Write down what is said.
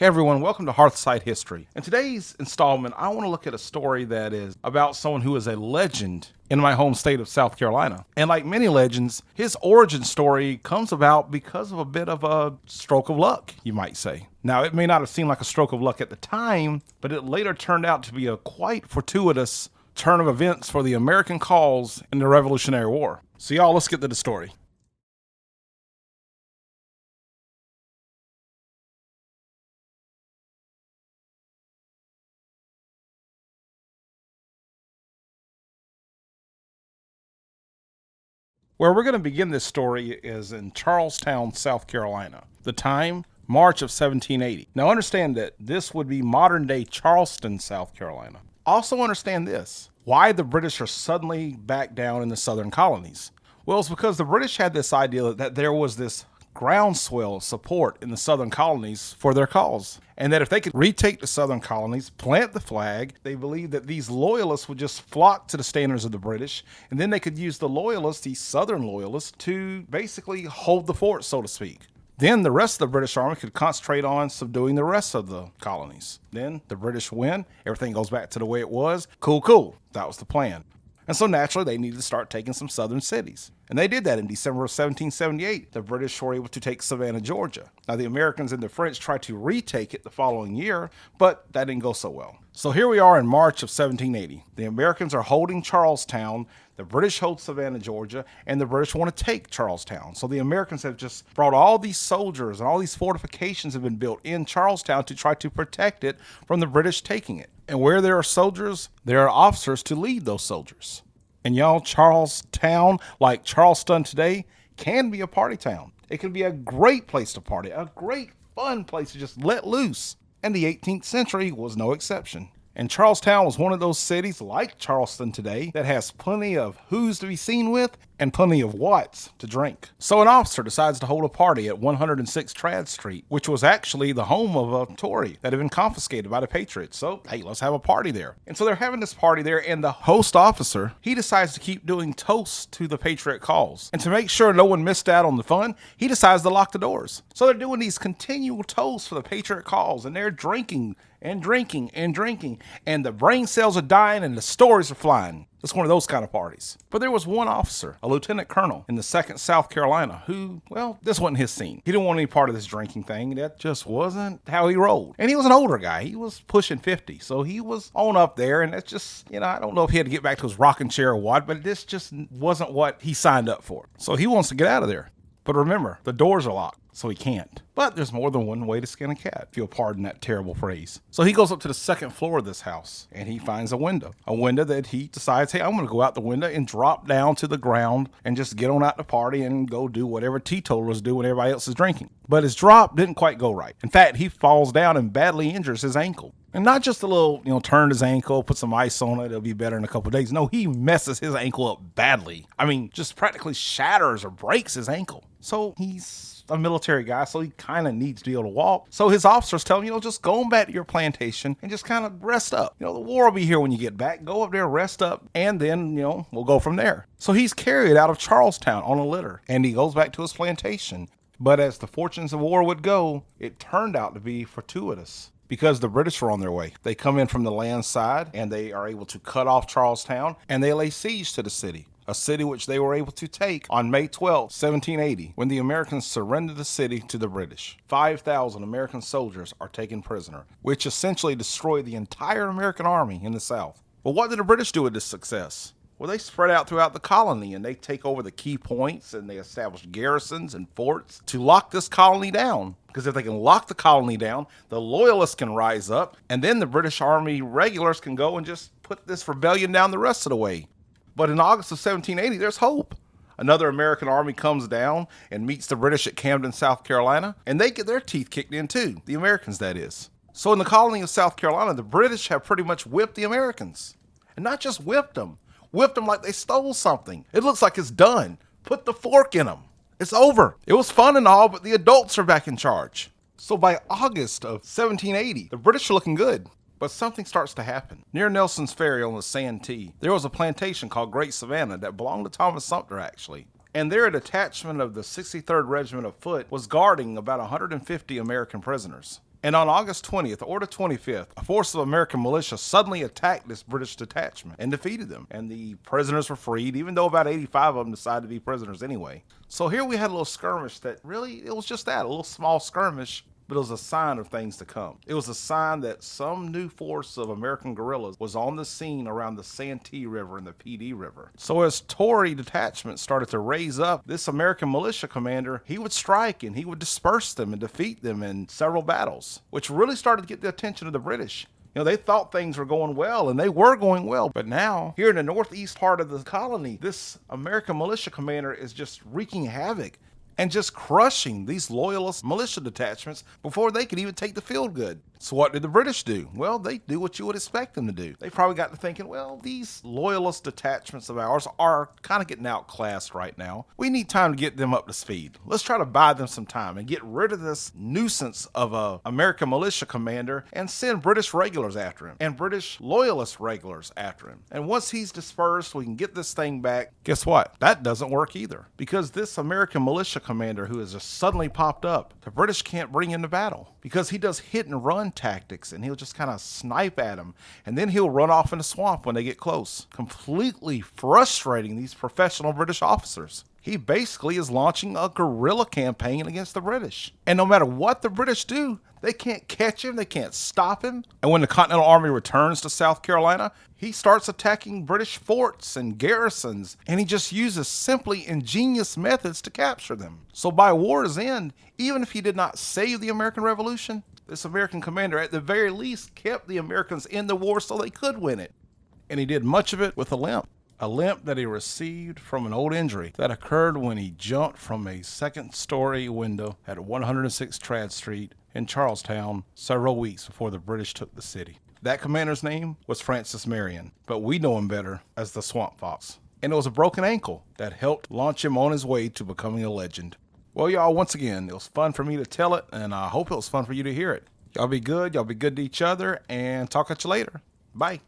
Hey everyone, welcome to Hearthside History. In today's installment, I want to look at a story that is about someone who is a legend in my home state of South Carolina. And like many legends, his origin story comes about because of a bit of a stroke of luck, you might say. Now, it may not have seemed like a stroke of luck at the time, but it later turned out to be a quite fortuitous turn of events for the American cause in the Revolutionary War. So y'all, let's get to the story. Where we're going to begin this story is in Charlestown, South Carolina. The time, March of 1780. Now understand that this would be modern day Charleston, South Carolina. Also understand this, why the British are suddenly back down in the southern colonies. Well, it's because the British had this idea that there was this groundswell of support in the southern colonies for their cause. And that if they could retake the southern colonies, plant the flag, they believed that these loyalists would just flock to the standards of the British, and then they could use the loyalists, these southern loyalists, to basically hold the fort, so to speak. Then the rest of the British Army could concentrate on subduing the rest of the colonies. Then the British win, everything goes back to the way it was. Cool. That was the plan. And so naturally, they needed to start taking some southern cities. And they did that in December of 1778. The British were able to take Savannah, Georgia. Now, the Americans and the French tried to retake it the following year, but that didn't go so well. So here we are in March of 1780. The Americans are holding Charlestown, the British hold Savannah, Georgia, and the British want to take Charlestown. So the Americans have just brought all these soldiers and all these fortifications have been built in Charlestown to try to protect it from the British taking it. And where there are soldiers, there are officers to lead those soldiers. And y'all, Charlestown, like Charleston today, can be a party town. It can be a great place to party, a great fun place to just let loose. And the 18th century was no exception. And Charlestown was one of those cities like Charleston today that has plenty of who's to be seen with and plenty of what's to drink. So an officer decides to hold a party at 106 Tradd Street, which was actually the home of a Tory that had been confiscated by the Patriots. So, hey, let's have a party there. And so they're having this party there, and the host officer, he decides to keep doing toasts to the Patriot cause. And to make sure no one missed out on the fun, he decides to lock the doors. So they're doing these continual toasts for the Patriot cause, and they're drinking and drinking and drinking, and the brain cells are dying and the stories are flying. It's one of those kind of parties. But there was one officer, a lieutenant colonel in the 2nd South Carolina, who, well, this wasn't his scene. He didn't want any part of this drinking thing. That just wasn't how he rolled. And he was an older guy. He was pushing 50, so he was on up there, and that's just, I don't know if he had to get back to his rocking chair or what, but this just wasn't what he signed up for. So he wants to get out of there. But remember, the doors are locked, so he can't. But there's more than one way to skin a cat, if you'll pardon that terrible phrase. So he goes up to the 2nd floor of this house, and he finds a window that he decides, hey, I'm going to go out the window and drop down to the ground and just get on out the party and go do whatever teetotalers do when everybody else is drinking. But his drop didn't quite go right. In fact, he falls down and badly injures his ankle. And not just a little, turn his ankle, put some ice on it, it'll be better in a couple of days. No, he messes his ankle up badly. I mean, just practically shatters or breaks his ankle. So he's a military guy, so he kind of needs to be able to walk. So his officers tell him, just go back to your plantation and just kind of rest up. The war will be here when you get back. Go up there, rest up, and then, we'll go from there. So he's carried out of Charlestown on a litter, and he goes back to his plantation. But as the fortunes of war would go, it turned out to be fortuitous. Because the British were on their way. They come in from the land side, and they are able to cut off Charlestown, and they lay siege to the city. A city which they were able to take on May 12, 1780, when the Americans surrendered the city to the British. 5,000 American soldiers are taken prisoner, which essentially destroyed the entire American army in the South. But what did the British do with this success? Well, they spread out throughout the colony, and they take over the key points, and they establish garrisons and forts to lock this colony down. Because if they can lock the colony down, the loyalists can rise up, and then the British Army regulars can go and just put this rebellion down the rest of the way. But in August of 1780, there's hope. Another American army comes down and meets the British at Camden, South Carolina, and they get their teeth kicked in too, the Americans, that is. So in the colony of South Carolina, the British have pretty much whipped the Americans. And not just whipped them like they stole something. It looks like it's done. Put the fork in them. It's over. It was fun and all, but the adults are back in charge. So by August of 1780, the British are looking good. But something starts to happen. Near Nelson's Ferry on the Santee, there was a plantation called Great Savannah that belonged to Thomas Sumter, actually. And there a detachment of the 63rd Regiment of Foot was guarding about 150 American prisoners. And on August 20th or the 25th, a force of American militia suddenly attacked this British detachment and defeated them. And the prisoners were freed, even though about 85 of them decided to be prisoners anyway. So here we had a little skirmish that really, it was just that, a little small skirmish, but it was a sign of things to come. It was a sign that some new force of American guerrillas was on the scene around the Santee River and the PD River. So as Tory detachments started to raise up, this American militia commander, he would strike and he would disperse them and defeat them in several battles, which really started to get the attention of the British. You know, they thought things were going well, and they were going well. But now, here in the northeast part of the colony, this American militia commander is just wreaking havoc and just crushing these loyalist militia detachments before they could even take the field good. So what did the British do? Well, they do what you would expect them to do. They probably got to thinking, well, these loyalist detachments of ours are kind of getting outclassed right now. We need time to get them up to speed. Let's try to buy them some time and get rid of this nuisance of a American militia commander and send British regulars after him and British loyalist regulars after him. And once he's dispersed, we can get this thing back. Guess what? That doesn't work either, because this American militia commander who has just suddenly popped up, the British can't bring him to battle because he does hit and run tactics, and he'll just kind of snipe at them, and then he'll run off in the swamp when they get close, completely frustrating these professional British officers. He basically is launching a guerrilla campaign against the British. And no matter what the British do, they can't catch him, they can't stop him. And when the Continental Army returns to South Carolina, he starts attacking British forts and garrisons, and he just uses simply ingenious methods to capture them. So by war's end, even if he did not save the American Revolution, this American commander at the very least kept the Americans in the war so they could win it. And he did much of it with a limp that he received from an old injury that occurred when he jumped from a second-story window at 106 Tradd Street in Charlestown several weeks before the British took the city. That commander's name was Francis Marion, but we know him better as the Swamp Fox. And it was a broken ankle that helped launch him on his way to becoming a legend. Well, y'all, once again, it was fun for me to tell it, and I hope it was fun for you to hear it. Y'all be good to each other, and talk at you later. Bye.